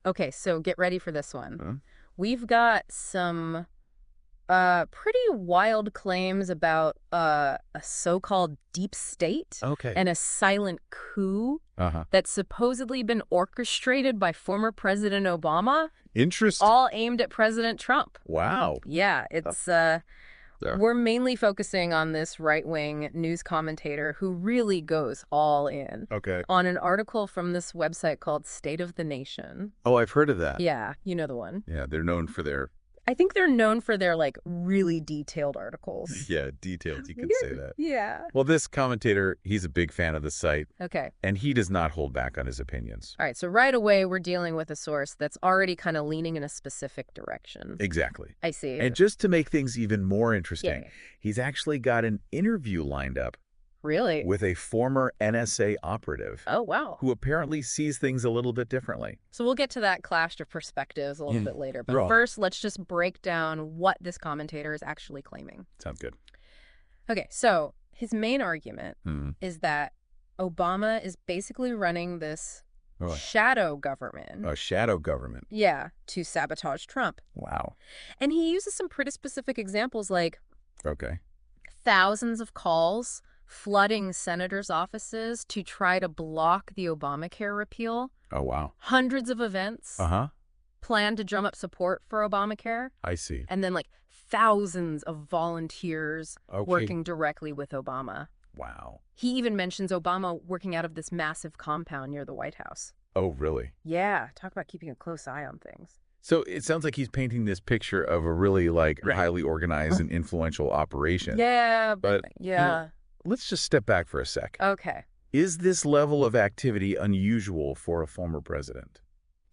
Okay, so get ready for this one. Huh? We've got some pretty wild claims about a so-called deep state Okay. and a silent coup Uh-huh. that's supposedly been orchestrated by former President Obama, Interest. all aimed at President Trump. Wow. Yeah, Uh, it's There. we're mainly focusing on this right-wing news commentator who really goes all in Okay. on an article from this website called State of the Nation. Oh, I've heard of that. Yeah, you know the one. Yeah, they're known for their, I think they're known for their like really detailed articles. yeah, details. You could say that. Yeah. Well, this commentator, he's a big fan of the site, Okay. and he does not hold back on his opinions. All right. So right away, we're dealing with a source that's already kind of leaning in a specific direction. Exactly. I see. And just to make things even more interesting, Yeah. he's actually got an interview lined up Really? with a former NSA operative Oh, wow. who apparently sees things a little bit differently. So we'll get to that clash of perspectives a little Yeah. bit later. But Raw. first, let's just break down what this commentator is actually claiming. Sounds good. Okay. So his main argument Hmm. is that Obama is basically running this Oh, shadow government. a shadow government. Yeah, to sabotage Trump. Wow. And he uses some pretty specific examples like Okay. thousands of calls flooding senators' offices to try to block the Obamacare repeal, Oh, wow. hundreds of events Uh-huh. planned to drum up support for Obamacare, I see. and then like thousands of volunteers Okay. working directly with Obama. Wow. He even mentions Obama working out of this massive compound near the White House. Oh, really? Yeah, talk about keeping a close eye on things. So it sounds like he's painting this picture of a really, like, Right. highly organized and influential operation. Yeah, But yeah. let's just step back for a sec. Okay. Is this level of activity unusual for a former president?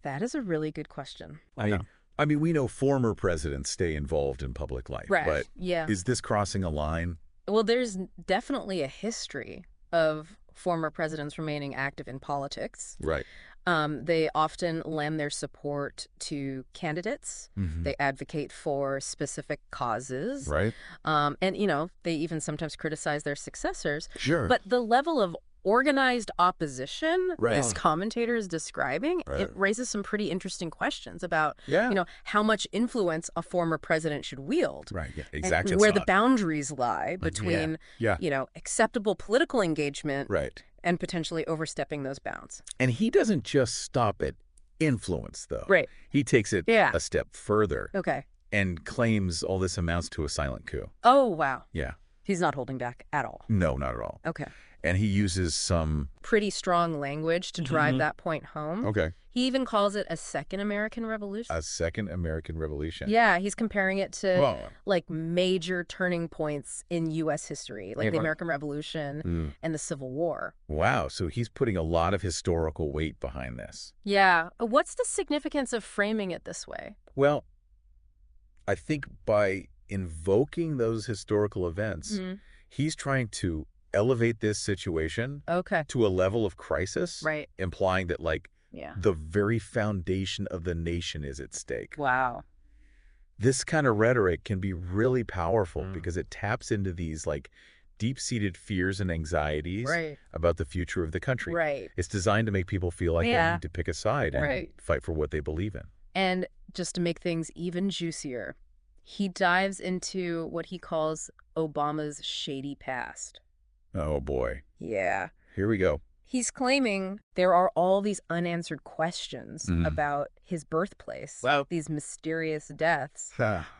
That is a really good question. I mean, we know former presidents stay involved in public life, Right. but Yeah. is this crossing a line? Well, there's definitely a history of former presidents remaining active in politics. Right. They often lend their support to candidates. Mhm. They advocate for specific causes. Right? And, they even sometimes criticize their successors. Sure. But the level of organized opposition Right. this commentator is describing, Right. it raises some pretty interesting questions about, Yeah. how much influence a former president should wield. Right. Yeah. And Exactly. where the boundaries lie between, Yeah. acceptable political engagement Right. and potentially overstepping those bounds. And he doesn't just stop at influence, though. Right. He takes it Yeah. a step further Okay. and claims all this amounts to a silent coup. Oh, wow. Yeah. He's not holding back at all. No, not at all. Okay. And he uses some... Pretty strong language to drive Mhm. that point home. Okay. He even calls it a second American Revolution. A second American Revolution. Yeah, he's comparing it to Well, like major turning points in U.S. history, like the Yeah. American Revolution mm, and the Civil War. wow. So he's putting a lot of historical weight behind this. Yeah. What's the significance of framing it this way? Well, I think by invoking those historical events, Mhm. he's trying to elevate this situation Okay. to a level of crisis, Right. implying that, like, Yeah. the very foundation of the nation is at stake. Wow. This kind of rhetoric can be really powerful Mm. because it taps into these, like, deep-seated fears and anxieties Right. about the future of the country. Right. It's designed to make people feel like they Yeah. need to pick a side and Right. fight for what they believe in. And just to make things even juicier, he dives into what he calls Obama's shady past. Oh, boy. Yeah. Here we go. He's claiming there are all these unanswered questions Mhm. about his birthplace, Well- these mysterious deaths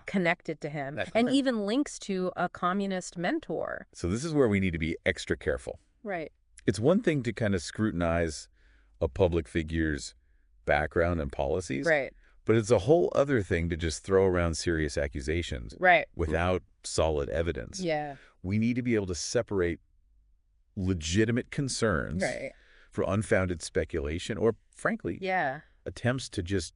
connected to him, That's and right. even links to a communist mentor. So this is where we need to be extra careful. Right. It's one thing to kind of scrutinize a public figure's background and policies, Right. but it's a whole other thing to just throw around serious accusations Right. without solid evidence. Yeah. We need to be able to separate legitimate concerns Right. for unfounded speculation or, frankly, Yeah. attempts to just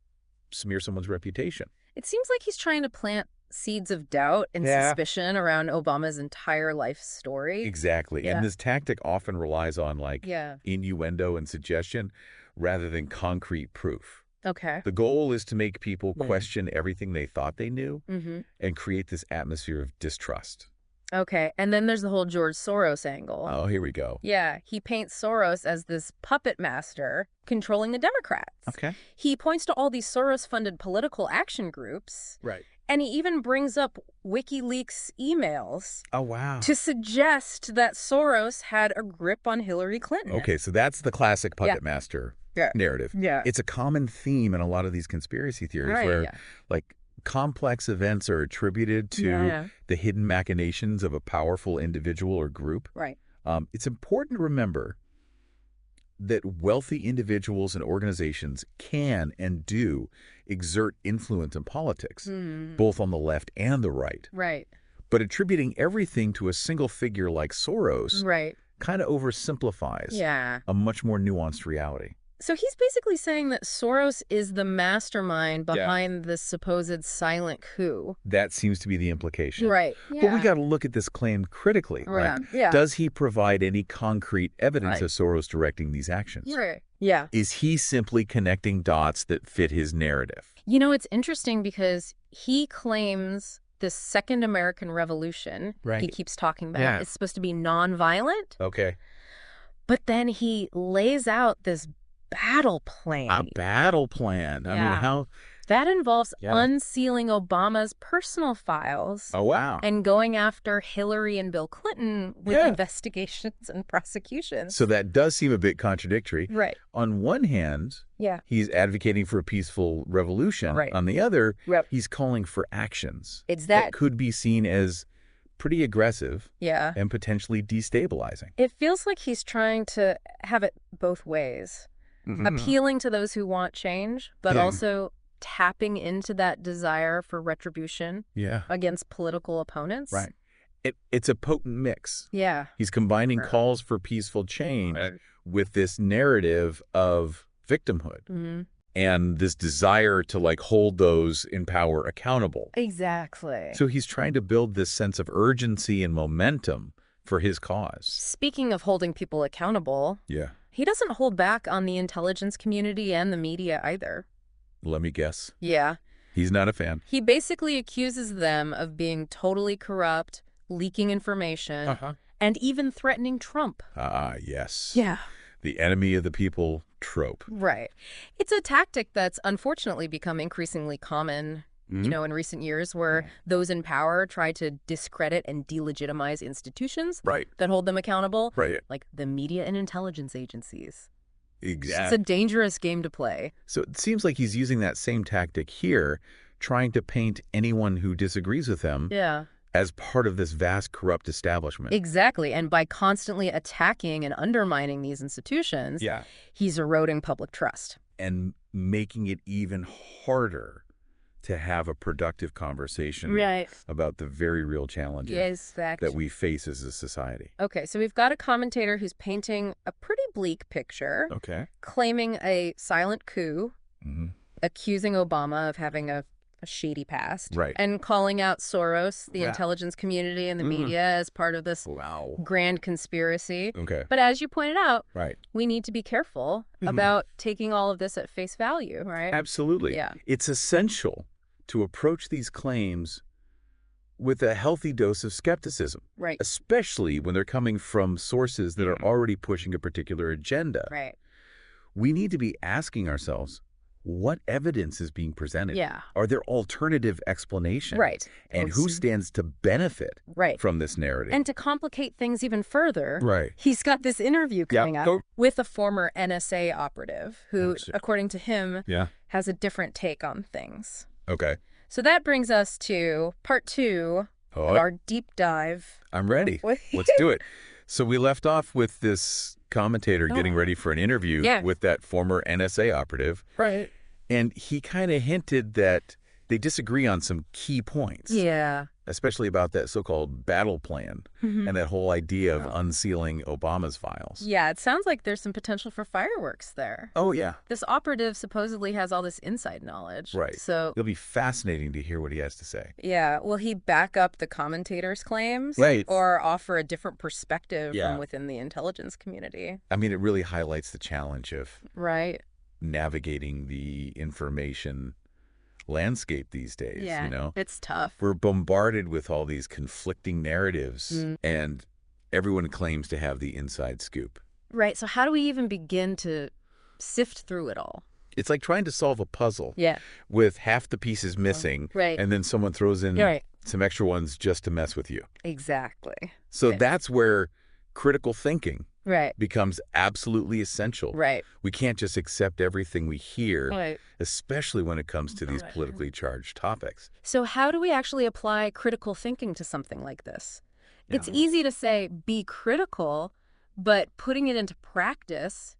smear someone's reputation. It seems like he's trying to plant seeds of doubt and Yeah. suspicion around Obama's entire life story. Exactly. Yeah. And this tactic often relies on, like, Yeah. innuendo and suggestion rather than concrete proof. Okay. The goal is to make people Yeah. question everything they thought they knew Mm-hmm. and create this atmosphere of distrust. Okay, and then there's the whole George Soros angle. Oh, here we go. Yeah, he paints Soros as this puppet master controlling the Democrats. Okay. He points to all these Soros-funded political action groups, Right. and he even brings up WikiLeaks emails Oh, wow. to suggest that Soros had a grip on Hillary Clinton. Okay, so that's the classic puppet master narrative. Yeah. It's a common theme in a lot of these conspiracy theories Right, where, yeah. like, complex events are attributed to Yeah. the hidden machinations of a powerful individual or group. Right. It's important to remember that wealthy individuals and organizations can and do exert influence in politics, both on the left and the right. Right. But attributing everything to a single figure like Soros Right. kind of oversimplifies Yeah. a much more nuanced reality. So he's basically saying that Soros is the mastermind behind this supposed silent coup. That seems to be the implication. Right. But we got to look at this claim critically. Right. Like, Yeah. does he provide any concrete evidence Right. of Soros directing these actions? Right. Yeah. Is he simply connecting dots that fit his narrative? You know, it's interesting because he claims the Second American Revolution, he keeps talking about, is supposed to be nonviolent. Okay. But then he lays out this battle plan. A battle plan. I mean, how... That involves unsealing Obama's personal files. Oh, wow. And going after Hillary and Bill Clinton with investigations and prosecutions. So that does seem a bit contradictory. Right. On one hand, he's advocating for a peaceful revolution. Right. On the other, he's calling for actions. It's that could be seen as pretty aggressive and potentially destabilizing. It feels like he's trying to have it both ways. Appealing to those who want change, but also tapping into that desire for retribution against political opponents. Right. It's a potent mix. Yeah. He's combining calls for peaceful change with this narrative of victimhood and this desire to, like, hold those in power accountable. Exactly. So he's trying to build this sense of urgency and momentum for his cause. Speaking of holding people accountable, he doesn't hold back on the intelligence community and the media either. Let me guess. Yeah. He's not a fan. He basically accuses them of being totally corrupt, leaking information, and even threatening Trump. Ah, yes. Yeah. The enemy of the people trope. Right. It's a tactic that's unfortunately become increasingly common, you know, in recent years, where those in power try to discredit and delegitimize institutions that hold them accountable, like the media and intelligence agencies. Exactly. It's a dangerous game to play. So it seems like he's using that same tactic here, trying to paint anyone who disagrees with him as part of this vast corrupt establishment. Exactly. And by constantly attacking and undermining these institutions, he's eroding public trust. And making it even harder to have a productive conversation about the very real challenges that we face as a society. Okay, so we've got a commentator who's painting a pretty bleak picture, claiming a silent coup, accusing Obama of having a shady past, and calling out Soros, the intelligence community, and the media as part of this grand conspiracy. But as you pointed out, we need to be careful about taking all of this at face value, right? Absolutely. Yeah. It's essential to approach these claims with a healthy dose of skepticism, especially when they're coming from sources that are already pushing a particular agenda. We need to be asking ourselves, what evidence is being presented? Are there alternative explanations? And who stands to benefit from this narrative? And to complicate things even further, he's got this interview coming up with a former NSA operative who, according to him, has a different take on things. Okay. So that brings us to part 2 of our deep dive. I'm ready. Let's do it. So we left off with this commentator getting ready for an interview with that former NSA operative. And he kind of hinted that they disagree on some key points. Especially about that so-called battle plan and that whole idea of unsealing Obama's files. It sounds like there's some potential for fireworks there. Oh, yeah. This operative supposedly has all this inside knowledge. So it'll be fascinating to hear what he has to say. Will he back up the commentator's claims? Or offer a different perspective from within the intelligence community? I mean, it really highlights the challenge of Right. navigating the information landscape these days, you know? It's tough. We're bombarded with all these conflicting narratives, and everyone claims to have the inside scoop. Right. So how do we even begin to sift through it all? It's like trying to solve a puzzle with half the pieces missing, and then someone throws in some extra ones just to mess with you. Exactly. So that's where critical thinking becomes absolutely essential. Right. We can't just accept everything we hear, especially when it comes to these politically charged topics. So how do we actually apply critical thinking to something like this? It's easy to say, be critical, but putting it into practice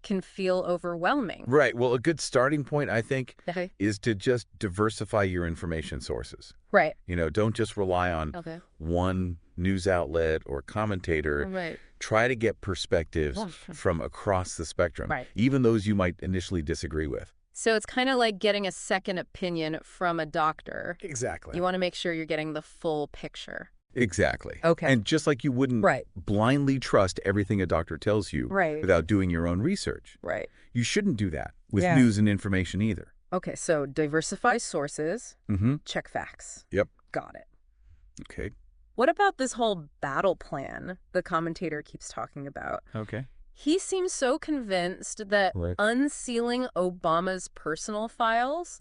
can feel overwhelming. Right. Well, a good starting point, I think, is to just diversify your information sources. Right. You know, don't just rely on one news outlet or commentator. Right. Try to get perspectives from across the spectrum, even those you might initially disagree with. So it's kind of like getting a second opinion from a doctor. Exactly. You want to make sure you're getting the full picture. Exactly. Okay. And just like you wouldn't blindly trust everything a doctor tells you without doing your own research. Right. You shouldn't do that with news and information either. Okay, so diversify sources, check facts. Yep. Got it. Okay. What about this whole battle plan the commentator keeps talking about? Okay. He seems so convinced that unsealing Obama's personal files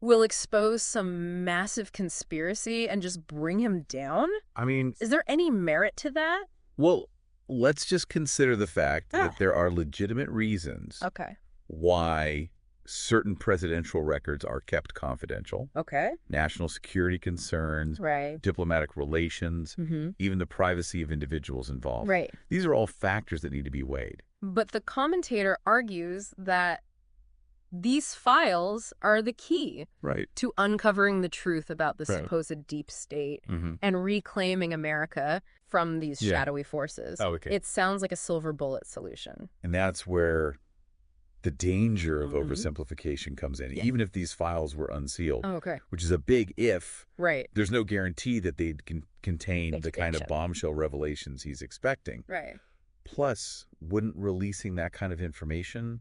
will expose some massive conspiracy and just bring him down? I mean... Is there any merit to that? Well, let's just consider the fact that there are legitimate reasons why certain presidential records are kept confidential. Okay. National security concerns, diplomatic relations, even the privacy of individuals involved. Right. These are all factors that need to be weighed. But the commentator argues that these files are the key to uncovering the truth about the supposed deep state and reclaiming America from these shadowy forces. It sounds like a silver bullet solution. And that's where the danger of oversimplification comes in. Even if these files were unsealed, which is a big if, there's no guarantee that they'd contain the kind of bombshell revelations he's expecting. Plus, wouldn't releasing that kind of information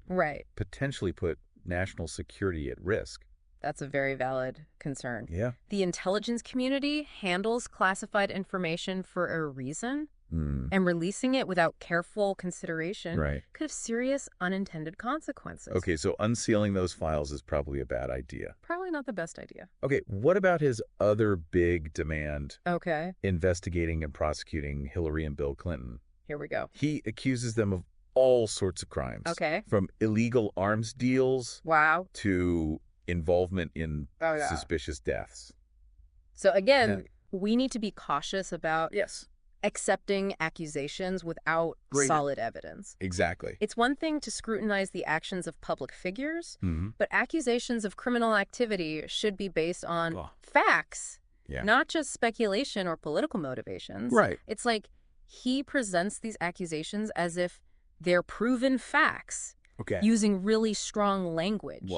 potentially put national security at risk? That's a very valid concern. Yeah. The intelligence community handles classified information for a reason, and releasing it without careful consideration could have serious unintended consequences. Okay, so unsealing those files is probably a bad idea. Probably not the best idea. Okay, what about his other big demand? Okay. Investigating and prosecuting Hillary and Bill Clinton. Here we go. He accuses them of all sorts of crimes. Okay. From illegal arms deals to involvement in suspicious deaths. So again, we need to be cautious about accepting accusations without solid evidence. Exactly. It's one thing to scrutinize the actions of public figures, but accusations of criminal activity should be based on facts, not just speculation or political motivations. Right. It's like he presents these accusations as if they're proven facts, using really strong language.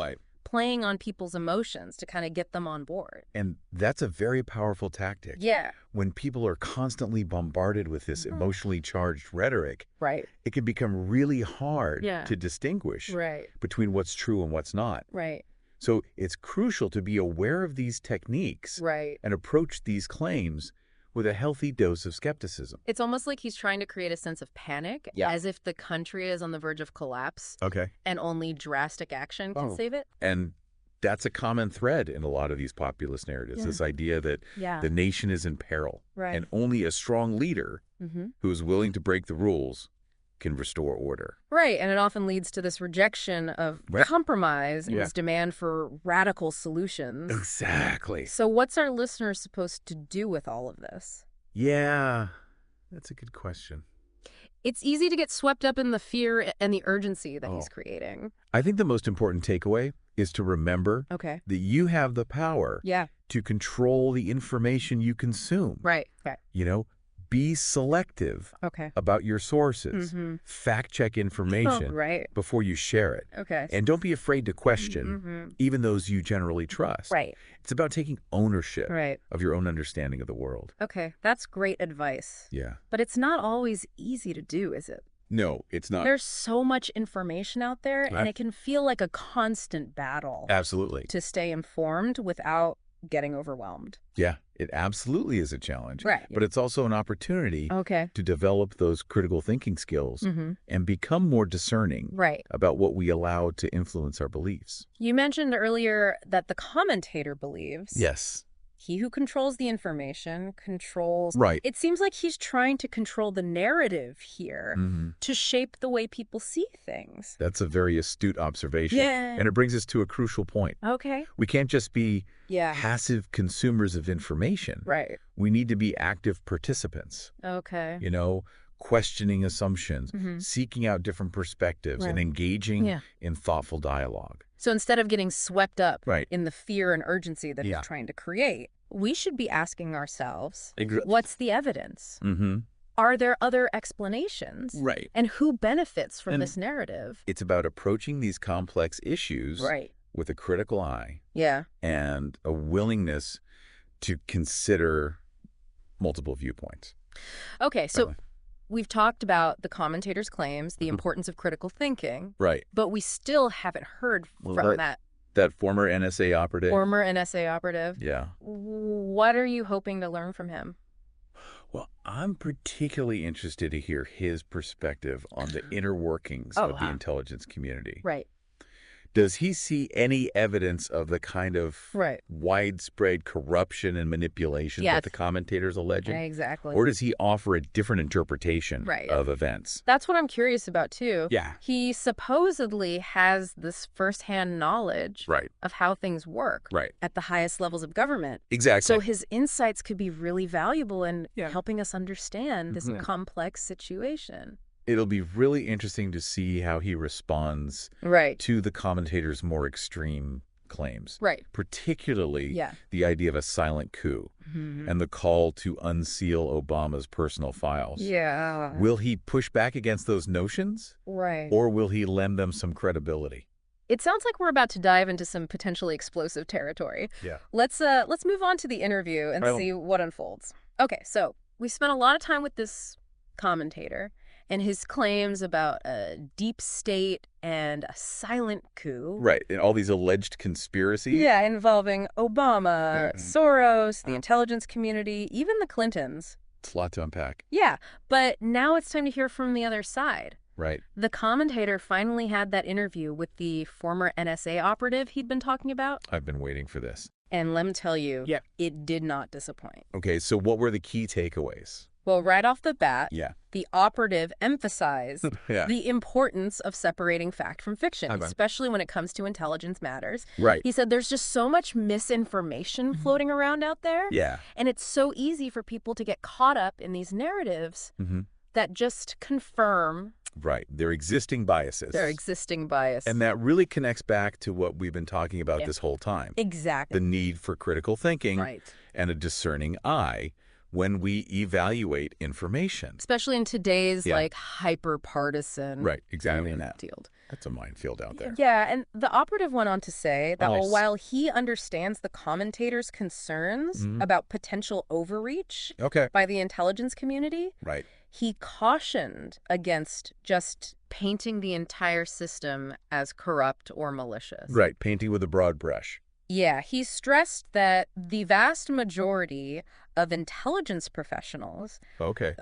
Playing on people's emotions to kind of get them on board. And that's a very powerful tactic. Yeah. When people are constantly bombarded with this emotionally charged rhetoric, it can become really hard to distinguish between what's true and what's not. So it's crucial to be aware of these techniques and approach these claims with a healthy dose of skepticism. It's almost like he's trying to create a sense of panic, as if the country is on the verge of collapse, and only drastic action can save it. And that's a common thread in a lot of these populist narratives, this idea that the nation is in peril, and only a strong leader who is willing to break the rules can restore order. Right, and it often leads to this rejection of compromise and this demand for radical solutions. Exactly. So what's our listeners supposed to do with all of this? Yeah, that's a good question. It's easy to get swept up in the fear and the urgency that he's creating. I think the most important takeaway is to remember that you have the power to control the information you consume. You know, be selective about your sources. Fact-check information before you share it. And don't be afraid to question even those you generally trust. It's about taking ownership of your own understanding of the world. Okay, that's great advice. Yeah. But it's not always easy to do, is it? No, it's not. There's so much information out there, and it can feel like a constant battle. Absolutely. To stay informed without getting overwhelmed. Yeah, it absolutely is a challenge. Right. But it's also an opportunity to develop those critical thinking skills and become more discerning about what we allow to influence our beliefs. You mentioned earlier that the commentator believes. Yes. He who controls the information controls... Right. It seems like he's trying to control the narrative here to shape the way people see things. That's a very astute observation. Yeah. And it brings us to a crucial point. Okay. We can't just be passive consumers of information. Right. We need to be active participants. Okay. You know, questioning assumptions, seeking out different perspectives, and engaging in thoughtful dialogue. So instead of getting swept up in the fear and urgency that he's trying to create, we should be asking ourselves, what's the evidence? Are there other explanations? Right. And who benefits from this narrative? It's about approaching these complex issues with a critical eye and a willingness to consider multiple viewpoints. Okay, so we've talked about the commentator's claims, the importance of critical thinking. Right. But we still haven't heard from that former NSA operative. Former NSA operative. Yeah. What are you hoping to learn from him? Well, I'm particularly interested to hear his perspective on the inner workings of the intelligence community. Right. Does he see any evidence of the kind of widespread corruption and manipulation that the commentator's alleging? Exactly. Or does he offer a different interpretation of events? That's what I'm curious about, too. Yeah. He supposedly has this firsthand knowledge of how things work at the highest levels of government. Exactly. So his insights could be really valuable in helping us understand this complex situation. It'll be really interesting to see how he responds to the commentator's more extreme claims. Right. Particularly the idea of a silent coup and the call to unseal Obama's personal files. Yeah. Will he push back against those notions? Right. Or will he lend them some credibility? It sounds like we're about to dive into some potentially explosive territory. Yeah. Let's move on to the interview and see what unfolds. Okay, so we spent a lot of time with this commentator and his claims about a deep state and a silent coup. Right, and all these alleged conspiracies. Yeah, involving Obama, Soros, the intelligence community, even the Clintons. It's a lot to unpack. Yeah, but now it's time to hear from the other side. Right. The commentator finally had that interview with the former NSA operative he'd been talking about. I've been waiting for this. And let me tell you, it did not disappoint. Okay, so what were the key takeaways? Well, right off the bat, the operative emphasized the importance of separating fact from fiction, especially when it comes to intelligence matters. Right. He said there's just so much misinformation floating around out there. Yeah. And it's so easy for people to get caught up in these narratives that just confirm... Right. They're existing biases. They're existing bias. And that really connects back to what we've been talking about this whole time. Exactly. The need for critical thinking and a discerning eye when we evaluate information. Especially in today's, like, hyper-partisan field. That's a minefield out there. Yeah, and the operative went on to say that while he understands the commentator's concerns about potential overreach by the intelligence community, he cautioned against just painting the entire system as corrupt or malicious. Right, painting with a broad brush. Yeah, he stressed that the vast majority of intelligence professionals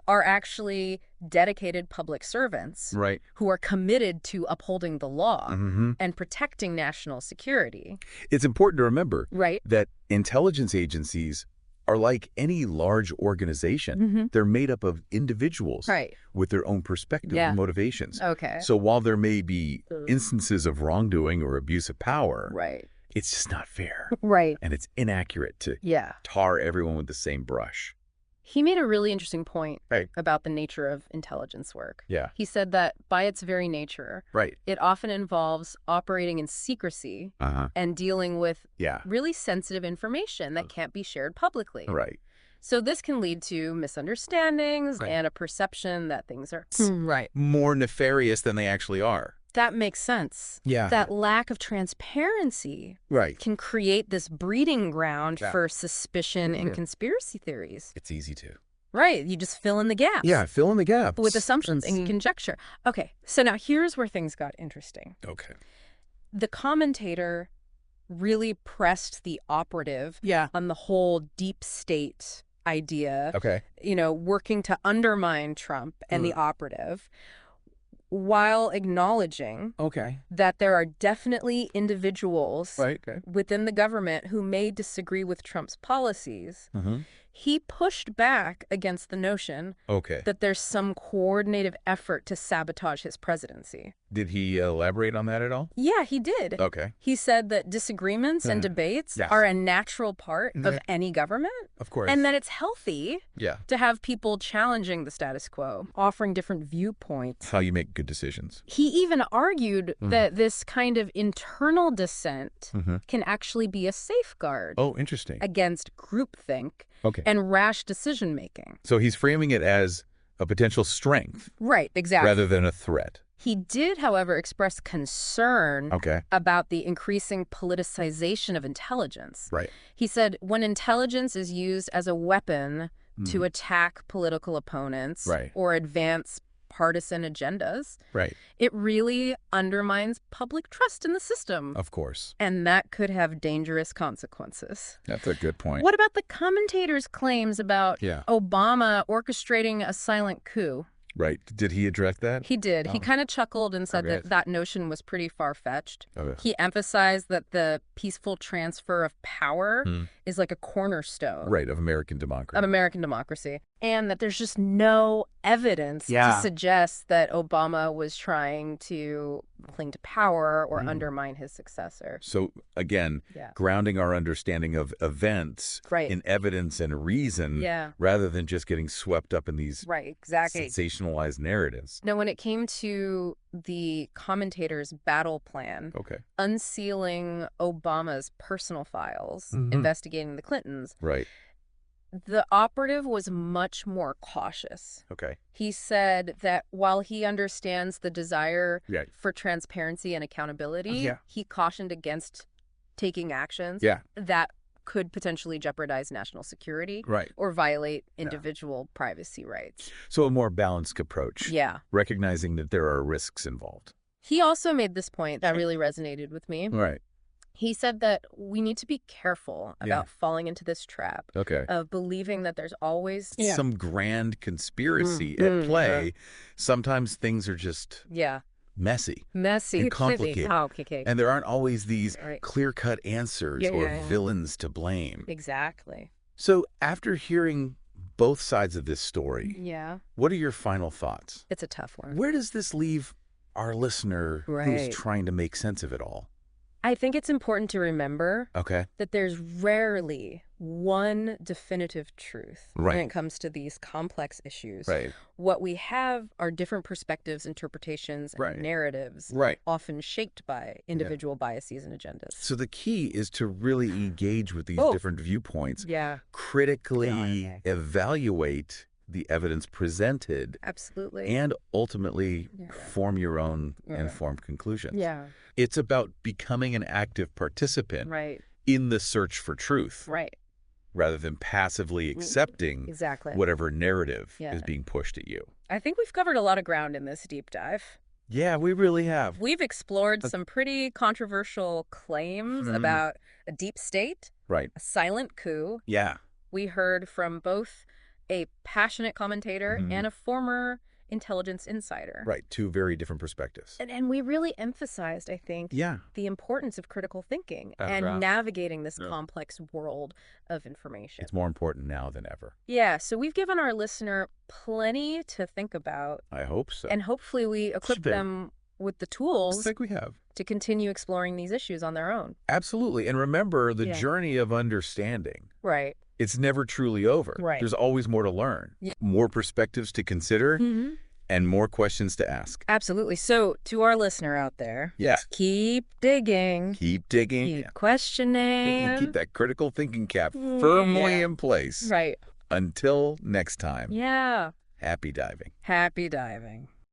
are actually dedicated public servants who are committed to upholding the law and protecting national security. It's important to remember that intelligence agencies are like any large organization. They're made up of individuals with their own perspective and motivations. So while there may be instances of wrongdoing or abuse of power, it's just not fair. And it's inaccurate to tar everyone with the same brush. He made a really interesting point about the nature of intelligence work. He said that by its very nature, it often involves operating in secrecy and dealing with really sensitive information that can't be shared publicly. So this can lead to misunderstandings and a perception that things are more nefarious than they actually are. That makes sense. That lack of transparency can create this breeding ground for suspicion and conspiracy theories. It's easy to. Right. You just fill in the gaps. Yeah, fill in the gaps. With assumptions and conjecture. Okay, so now here's where things got interesting. Okay. The commentator really pressed the operative on the whole deep state idea, working to undermine Trump and the operative, while acknowledging that there are definitely individuals within the government who may disagree with Trump's policies. He pushed back against the notion that there's some coordinated effort to sabotage his presidency. Did he elaborate on that at all? Yeah, he did. Okay. He said that disagreements and debates are a natural part of any government. Of course. And that it's healthy to have people challenging the status quo, offering different viewpoints. How you make good decisions. He even argued that this kind of internal dissent can actually be a safeguard. Oh, interesting. Against groupthink and rash decision-making. So he's framing it as a potential strength. Right, exactly. Rather than a threat. He did, however, express concern about the increasing politicization of intelligence. Right. He said when intelligence is used as a weapon to attack political opponents or advance partisan agendas, it really undermines public trust in the system. Of course. And that could have dangerous consequences. That's a good point. What about the commentator's claims about Obama orchestrating a silent coup? Right. Did he address that? He did. He kind of chuckled and said that notion was pretty far-fetched. He emphasized that the peaceful transfer of power is like a cornerstone. Right, of American democracy. Of American democracy. And that there's just no evidence to suggest that Obama was trying to cling to power or undermine his successor. So, again, grounding our understanding of events in evidence and reason rather than just getting swept up in these sensationalized narratives. Now, when it came to the commentator's battle plan, unsealing Obama's personal files, investigating the Clintons, the operative was much more cautious. He said that while he understands the desire for transparency and accountability, he cautioned against taking actions that could potentially jeopardize national security or violate individual privacy rights. So a more balanced approach. Yeah. Recognizing that there are risks involved. He also made this point that really resonated with me. He said that we need to be careful about falling into this trap of believing that there's always some grand conspiracy at play. Sometimes things are just messy and complicated. And there aren't always these clear-cut answers or villains to blame. Exactly. So after hearing both sides of this story, what are your final thoughts? It's a tough one. Where does this leave our listener who's trying to make sense of it all? I think it's important to remember that there's rarely one definitive truth when it comes to these complex issues. What we have are different perspectives, interpretations, and narratives, often shaped by individual biases and agendas. So the key is to really engage with these different viewpoints, critically evaluate the evidence presented, and ultimately form your own informed conclusions. It's about becoming an active participant in the search for truth, rather than passively accepting whatever narrative is being pushed at you. I think we've covered a lot of ground in this deep dive. Yeah, we really have. We've explored some pretty controversial claims about a deep state, a silent coup. We heard from both a passionate commentator and a former intelligence insider. Two very different perspectives. And we really emphasized, I think, the importance of critical thinking and navigating this complex world of information. It's more important now than ever. Yeah, so we've given our listener plenty to think about. I hope so. And hopefully we equip them with the tools I think we have to continue exploring these issues on their own. Absolutely. And remember, the journey of understanding. It's never truly over. There's always more to learn, more perspectives to consider, and more questions to ask. Absolutely. So to our listener out there, keep digging. Keep digging. Keep questioning. Keep that critical thinking cap firmly in place. Until next time. Yeah. Happy diving. Happy diving.